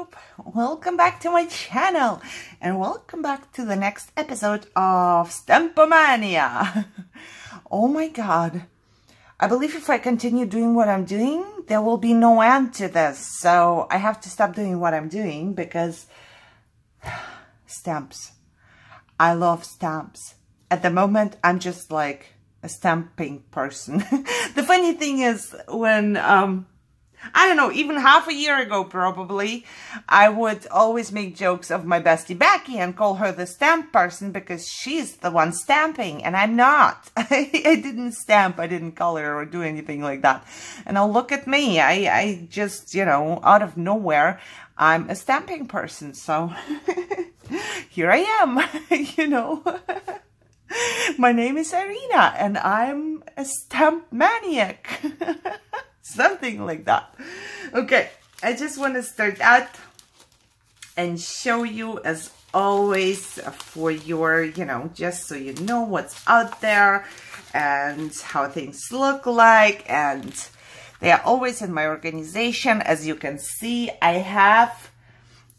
YouTube, welcome back to my channel and welcome back to the next episode of Stamp-O-Mania. Oh my god, I believe if I continue doing what I'm doing, there will be no end to this, so I have to stop doing what I'm doing because stamps. I love stamps. At the moment, I'm just like a stamping person. The funny thing is when I don't know, even half a year ago probably, I would always make jokes of my bestie Becky and call her the stamp person because she's the one stamping and I'm not. I didn't stamp, I didn't color or do anything like that. And now look at me, I just, you know, out of nowhere, I'm a stamping person. So here I am, you know. My name is Irina and I'm a stamp maniac. Something like that. Okay, I just want to start out and show you, as always, for your, you know, just so you know what's out there and how things look like. And they are always in my organization. As you can see, I have,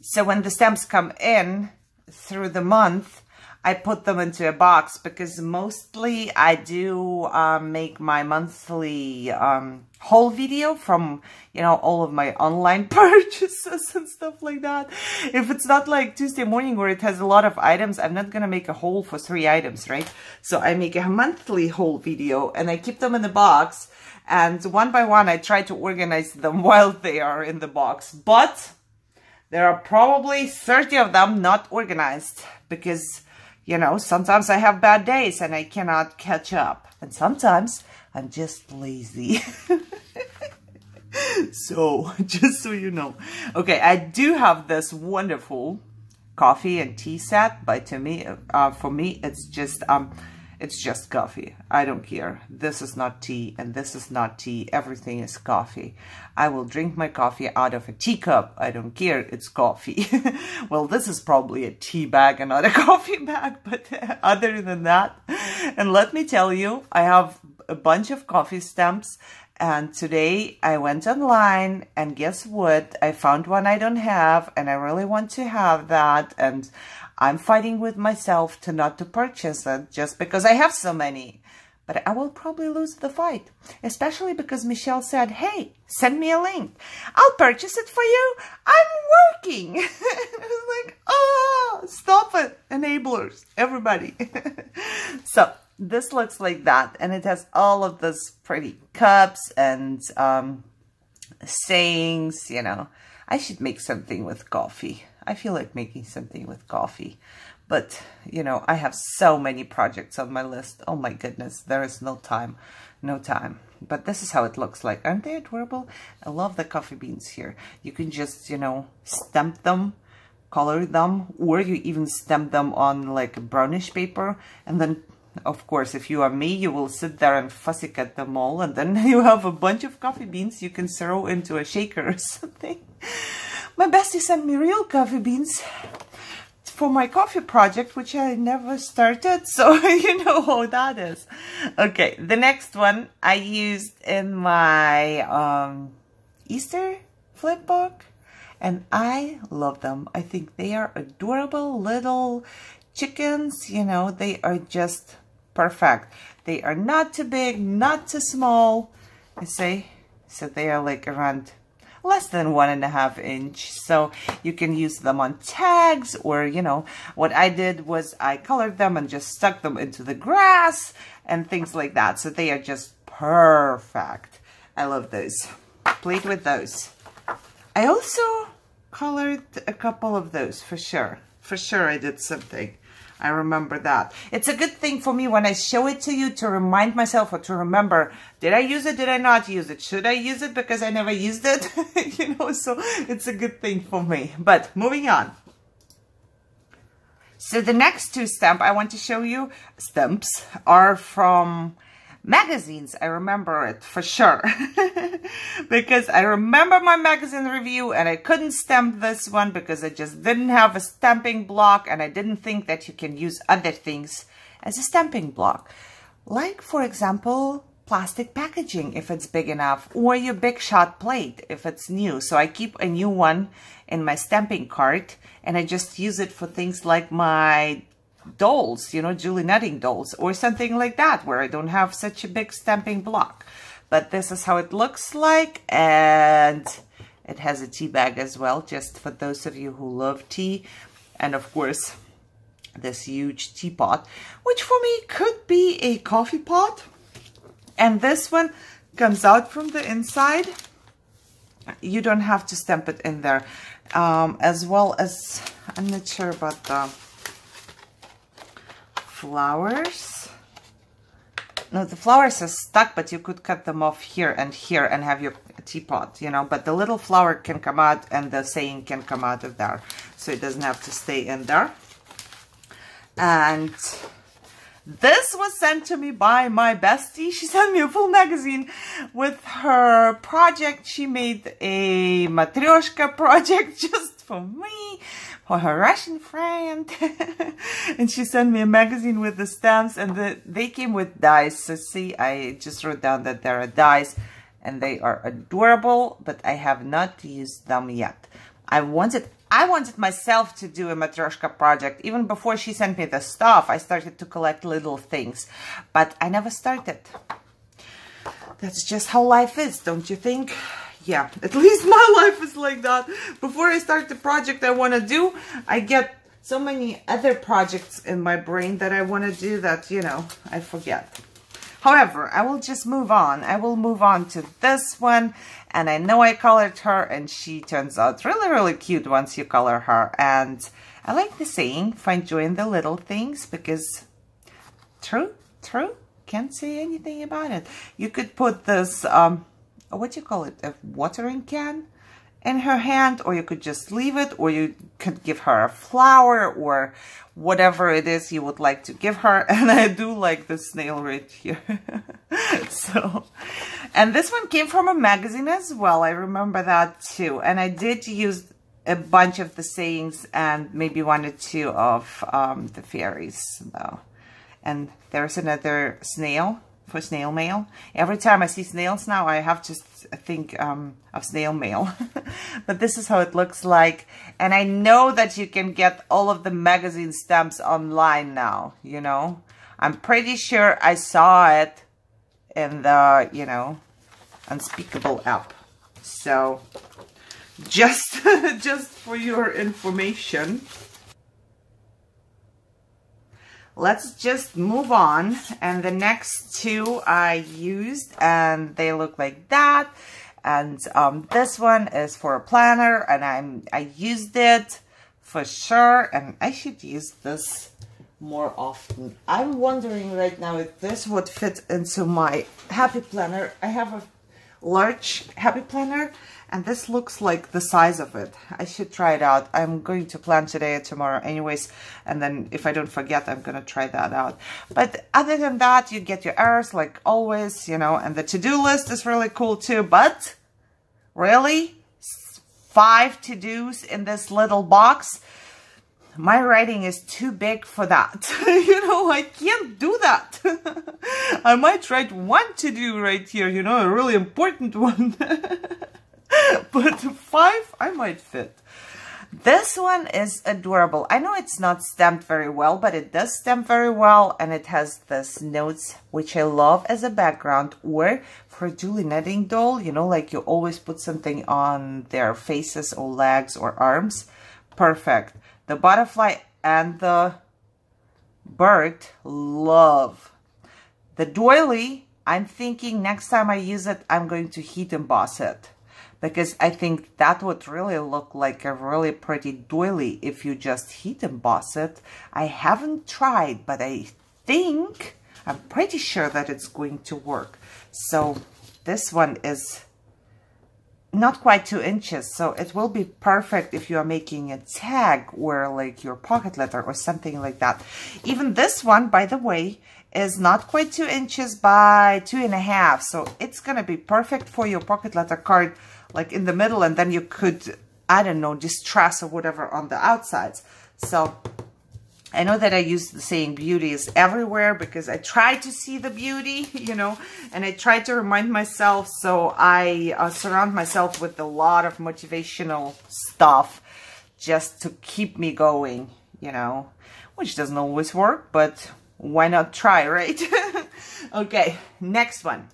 so when the stamps come in through the month, I put them into a box because mostly I do make my monthly haul video from, you know, all of my online purchases and stuff like that. If it's not like Tuesday morning where it has a lot of items, I'm not going to make a haul for 3 items, right? So I make a monthly haul video and I keep them in the box. And one by one, I try to organize them while they are in the box. But there are probably 30 of them not organized because, you know, sometimes I have bad days and I cannot catch up. And sometimes I'm just lazy. So, just so you know. Okay, I do have this wonderful coffee and tea set. But to me, for me, it's just coffee. I don't care. This is not tea and this is not tea. Everything is coffee. I will drink my coffee out of a teacup. I don't care. It's coffee. Well, this is probably a tea bag and not a coffee bag. But other than that, and let me tell you, I have a bunch of coffee stamps. And today I went online and guess what? I found one I don't have and I really want to have that. And I'm fighting with myself to not to purchase it just because I have so many. But I will probably lose the fight, especially because Michelle said, hey, send me a link. I'll purchase it for you. I'm working. I was like, oh, stop it. Enablers, everybody. So this looks like that. And it has all of those pretty cups and sayings, you know. I should make something with coffee. I feel like making something with coffee. But, you know, I have so many projects on my list. Oh my goodness, there is no time. No time. But this is how it looks like. Aren't they adorable? I love the coffee beans here. You can just, you know, stamp them, color them, or you even stamp them on like a brownish paper. And then, of course, if you are me, you will sit there and fussy cut them all. And then you have a bunch of coffee beans you can throw into a shaker or something. My bestie sent me real coffee beans for my coffee project, which I never started. So you know how that is. Okay, the next one I used in my Easter flip book. And I love them. I think they are adorable little chickens. You know, they are just perfect. They are not too big, not too small. I say, so they are like around less than 1.5 inch, so you can use them on tags, or you know, what I did was I colored them and just stuck them into the grass and things like that. So they are just perfect. I love those. Played with those. I also colored a couple of those for sure. For sure I did something. I remember that. It's a good thing for me when I show it to you to remind myself or to remember, did I use it? Did I not use it? Should I use it because I never used it? You know, so it's a good thing for me. But moving on. So the next 2 stamps I want to show you, stamps, are from magazines. I remember it for sure. Because I remember my magazine review and I couldn't stamp this one because I just didn't have a stamping block and I didn't think that you can use other things as a stamping block. Like, for example, plastic packaging if it's big enough, or your Big Shot plate if it's new. So I keep a new one in my stamping cart, and I just use it for things like my dolls, you know, Julie Nutting dolls or something like that, where I don't have such a big stamping block. But this is how it looks like, and it has a tea bag as well, just for those of you who love tea. And of course, this huge teapot, which for me could be a coffee pot. And this one comes out from the inside. You don't have to stamp it in there. As well as, I'm not sure about the flowers. No, the flowers are stuck, but you could cut them off here and have your teapot, you know. But the little flower can come out and the saying can come out of there. So it doesn't have to stay in there. And this was sent to me by my bestie. She sent me a full magazine with her project. She made a matryoshka project just for me, for her Russian friend. And she sent me a magazine with the stamps, and they came with dies. So see, I just wrote down that there are dies, and they are adorable, but I have not used them yet. I wanted myself to do a matryoshka project. Even before she sent me the stuff, I started to collect little things, but I never started. That's just how life is, don't you think? Yeah, at least my life is like that. Before I start the project I want to do, I get so many other projects in my brain that I want to do that, you know, I forget. However, I will just move on. I will move on to this one. And I know I colored her, and she turns out really, really cute once you color her. And I like the saying, find joy in the little things, because true, can't say anything about it. You could put this, what do you call it, a watering can in her hand, or you could just leave it, or you could give her a flower or whatever it is you would like to give her. And I do like the snail right here. So, and this one came from a magazine as well. I remember that too. And I did use a bunch of the sayings and maybe one or two of the fairies though. And there's another snail for snail mail. Every time I see snails now, I have to think of snail mail. But this is how it looks like. And I know that you can get all of the magazine stamps online now, you know. I'm pretty sure I saw it in the, you know, Unspeakable app. So just for your information. Let's just move on. And the next two I used, and they look like that. And this one is for a planner, and I used it for sure. And I should use this more often. I'm wondering right now if this would fit into my happy planner. I have a large happy planner, and this looks like the size of it. I should try it out. I'm going to plan today or tomorrow anyways, and then if I don't forget, I'm gonna try that out. But other than that, you get your errors like always, you know, and the to-do list is really cool too. But really, 5 to-dos in this little box. My writing is too big for that. You know, I can't do that. I might write one to-do right here, you know, a really important one. But 5, I might fit. This one is adorable. I know it's not stamped very well, but it does stamp very well. And it has this notes, which I love as a background. Or for a Julie Nutting doll, you know, like you always put something on their faces or legs or arms. Perfect. The butterfly and the bird, love. The doily, I'm thinking next time I use it, I'm going to heat emboss it. Because I think that would really look like a really pretty doily if you just heat emboss it. I haven't tried, but I'm pretty sure that it's going to work. So this one is not quite 2 inches, so it will be perfect if you are making a tag or like your pocket letter or something like that. Even this one, by the way, is not quite 2 inches by 2.5, so it's gonna be perfect for your pocket letter card, like in the middle, and then you could, I don't know, distress or whatever on the outsides. So I know that I use the saying beauty is everywhere because I try to see the beauty, you know, and I try to remind myself. So I surround myself with a lot of motivational stuff just to keep me going, you know, which doesn't always work, but why not try, right? Okay, next one.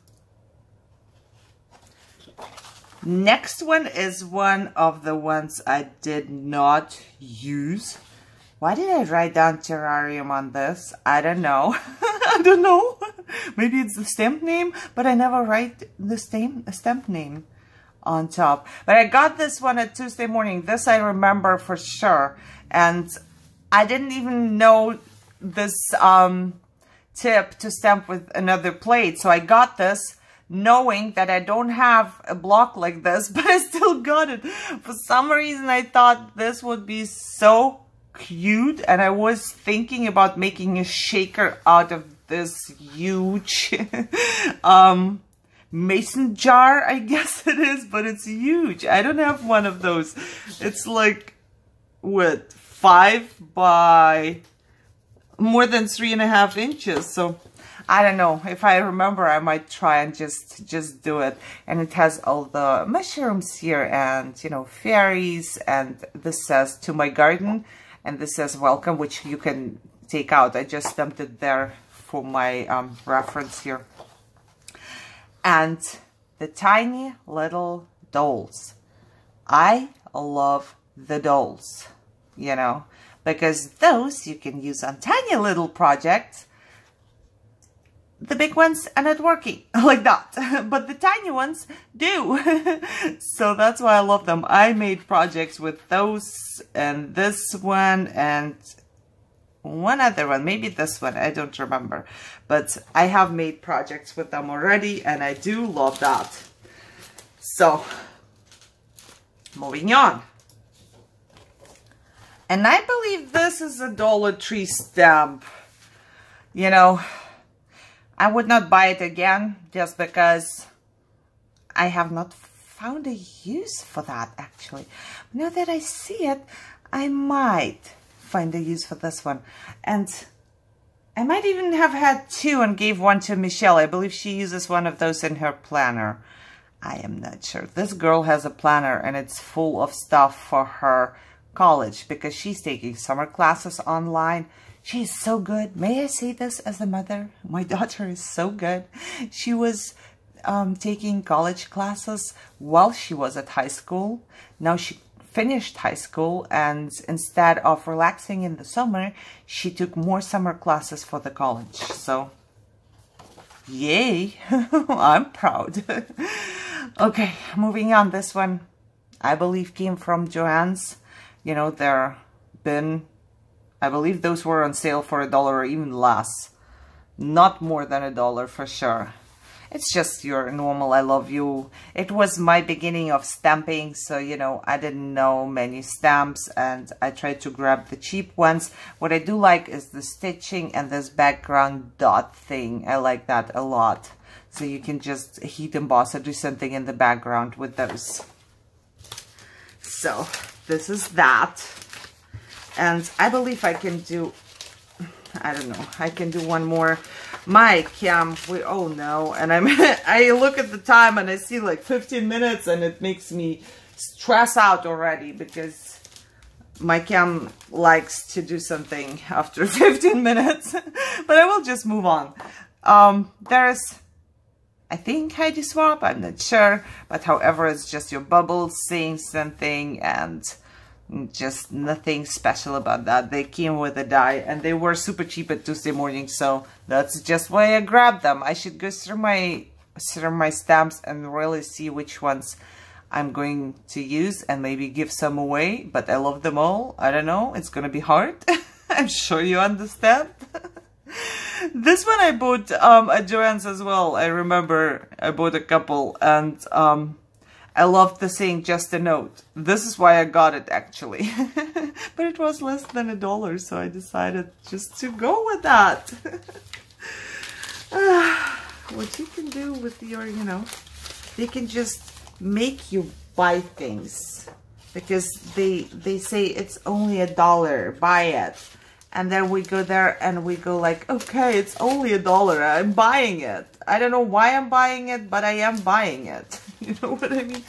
Next one is one of the ones I did not use. Why did I write down terrarium on this? I don't know. I don't know. Maybe it's the stamp name, but I never write the stamp name on top. But I got this one at Tuesday morning. This I remember for sure. And I didn't even know this tip to stamp with another plate. So I got this knowing that I don't have a block like this, but I still got it. For some reason, I thought this would be so cute, and I was thinking about making a shaker out of this huge mason jar, I guess it is, but it's huge. I don't have one of those. It's like, what, 5 by more than 3.5 inches. So I don't know. If I remember, I might try and just do it. And it has all the mushrooms here and, you know, fairies. And this says to my garden. And this says welcome, which you can take out. I just stamped it there for my reference here. And the tiny little dolls. I love the dolls, you know, because those you can use on tiny little projects. The big ones are not working like that, but the tiny ones do. So that's why I love them. I made projects with those and this one and one other one, maybe this one, I don't remember. But I have made projects with them already and I do love that. So, moving on. And I believe this is a Dollar Tree stamp. You know, I would not buy it again just because I have not found a use for that, actually. Now that I see it, I might find a use for this one. And I might even have had 2 and gave one to Michelle. I believe she uses one of those in her planner. I am not sure. This girl has a planner and it's full of stuff for her college because she's taking summer classes online. She's so good. May I say this as a mother? My daughter is so good. She was taking college classes while she was at high school. Now she finished high school, and instead of relaxing in the summer, she took more summer classes for the college. So, yay. I'm proud. Okay, moving on. This one, I believe, came from Joann's. You know, they're been... I believe those were on sale for $1 or even less. Not more than $1 for sure. It's just your normal I love you. It was my beginning of stamping, so, you know, I didn't know many stamps and I tried to grab the cheap ones. What I do like is the stitching and this background dot thing. I like that a lot. So you can just heat emboss or do something in the background with those. So this is that. And I believe I can do, I don't know, I can do one more. My cam, oh no, and I look at the time and I see like 15 minutes and it makes me stress out already because my cam likes to do something after 15 minutes. But I will just move on. There's, I think Heidi Swap, I'm not sure, but however, it's just your bubbles saying something and just nothing special about that. They came with a die and they were super cheap at Tuesday morning, so that's just why I grabbed them. I should go through my stamps and really see which ones I'm going to use and maybe give some away, but I love them all. I don't know, it's gonna be hard. I'm sure you understand. This one I bought at Joann's as well. I remember I bought a couple and I loved the saying, just a note. This is why I got it, actually. But it was less than $1, so I decided just to go with that. What you can do with your, you know, they can just make you buy things. Because they say it's only $1, buy it. And then we go there and we go like, okay, it's only $1. I'm buying it. I don't know why I'm buying it, but I am buying it. You know what I mean?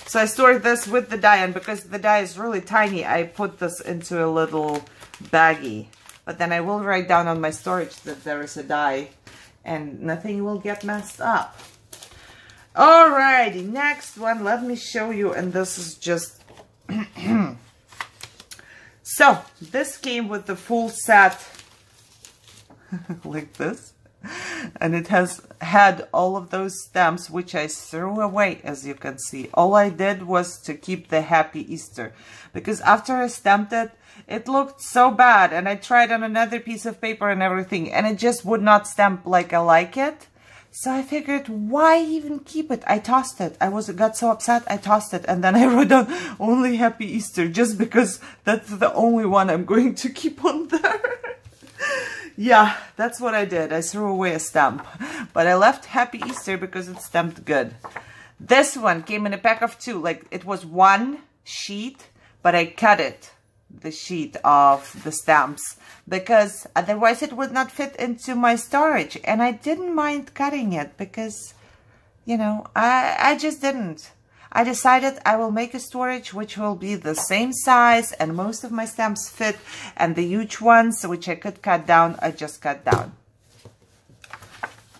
So I stored this with the die, and because the die is really tiny, I put this into a little baggie. But then I will write down on my storage that there is a die and nothing will get messed up. Alrighty, next one, let me show you, and this is just... So, this came with the full set, like this, and it has had all of those stamps, which I threw away, as you can see. All I did was to keep the Happy Easter, because after I stamped it, it looked so bad, and I tried on another piece of paper and everything, and it just would not stamp like I like it. So I figured, why even keep it? I tossed it. Got so upset, I tossed it. And then I wrote down only Happy Easter, just because that's the only one I'm going to keep on there. Yeah, that's what I did. I threw away a stamp. But I left Happy Easter because it stamped good. This one came in a pack of 2. Like, it was one sheet, but I cut it, the sheet of the stamps, because otherwise it would not fit into my storage. And I didn't mind cutting it because, you know, I just didn't. I decided I will make a storage which will be the same size and most of my stamps fit, and the huge ones which I could cut down, I just cut down.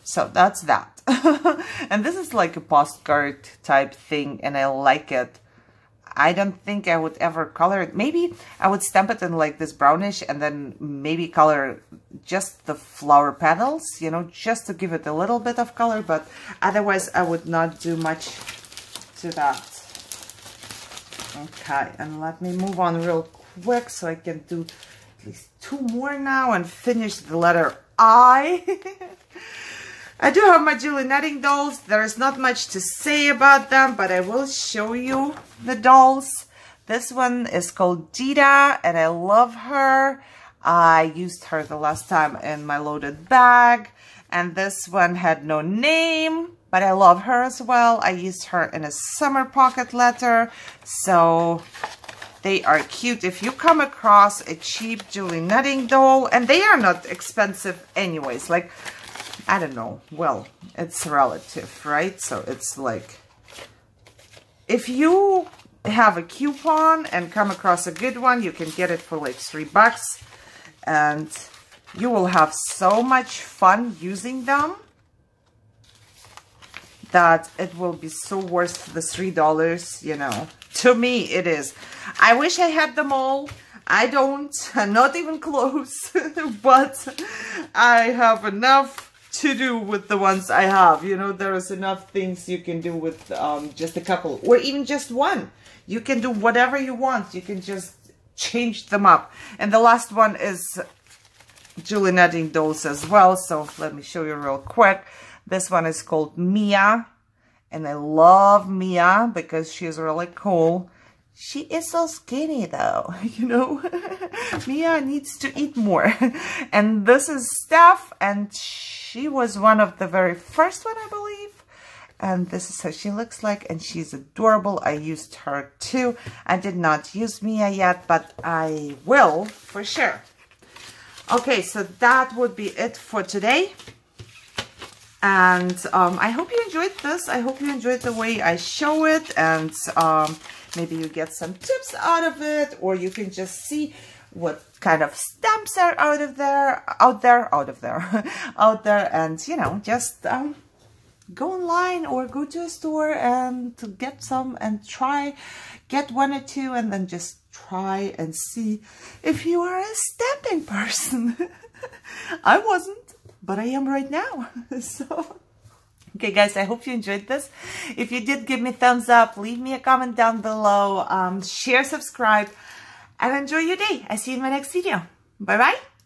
So that's that. And this is like a postcard type thing, and I like it. I don't think I would ever color it. Maybe I would stamp it in like this brownish and then maybe color just the flower petals, you know, just to give it a little bit of color. But otherwise, I would not do much to that. Okay, and let me move on real quick so I can do at least 2 more now and finish the letter I. I do have my Julie Netting dolls. There is not much to say about them, but I will show you the dolls. This one is called Dita, and I love her. I used her the last time in my loaded bag, and this one had no name, but I love her as well. I used her in a summer pocket letter, so they are cute. If you come across a cheap Julie Netting doll, and they are not expensive anyways, like, I don't know, well, it's relative, right? So it's like, if you have a coupon and come across a good one, you can get it for like $3, and you will have so much fun using them that it will be so worth the $3, you know. To me, it is. I wish I had them all. I don't, I'm not even close, but I have enough to do with the ones I have. You know, there is enough things you can do with just a couple, or even just one. You can do whatever you want. You can just change them up. And the last one is Julie Netting dolls as well. So let me show you real quick. This one is called Mia, and I love Mia because she's really cool. She is so skinny though, you know. Mia needs to eat more. And this is Steph, and she was one of the very first one, I believe. And this is how she looks like, and she's adorable. I used her too. I did not use Mia yet, but I will for sure. Okay, so that would be it for today. And I hope you enjoyed this. I hope you enjoyed the way I show it, and maybe you get some tips out of it, or you can just see what kind of stamps are out there, and, you know, just go online or go to a store and get some and try, get 1 or 2, and then just try and see if you are a stamping person. I wasn't, but I am right now. So, okay, guys, I hope you enjoyed this. If you did, give me a thumbs up, leave me a comment down below, share, subscribe, and enjoy your day. I see you in my next video. Bye-bye.